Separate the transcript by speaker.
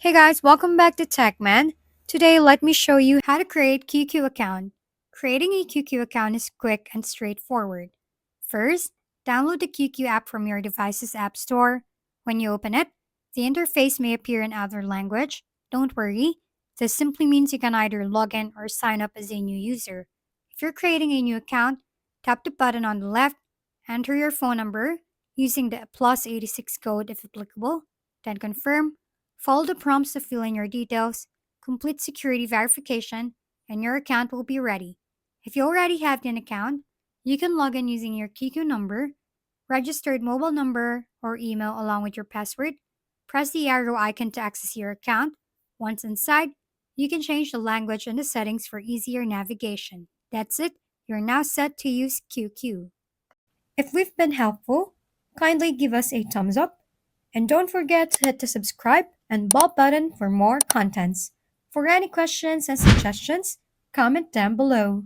Speaker 1: Hey guys, welcome back to TechMan. Today, let me show you how to create QQ account. Creating a QQ account is quick and straightforward. First, download the QQ app from your device's app store. When you open it, the interface may appear in other language. Don't worry, this simply means you can either log in or sign up as a new user. If you're creating a new account, tap the button on the left, enter your phone number using the +86 code if applicable, then confirm. Follow the prompts to fill in your details, complete security verification, and your account will be ready. If you already have an account, you can log in using your QQ number, registered mobile number, or email along with your password. Press the arrow icon to access your account. Once inside, you can change the language and the settings for easier navigation. That's it, you're now set to use QQ. If we've been helpful, kindly give us a thumbs up and don't forget to hit the subscribe and bell button for more contents. For any questions and suggestions, comment down below.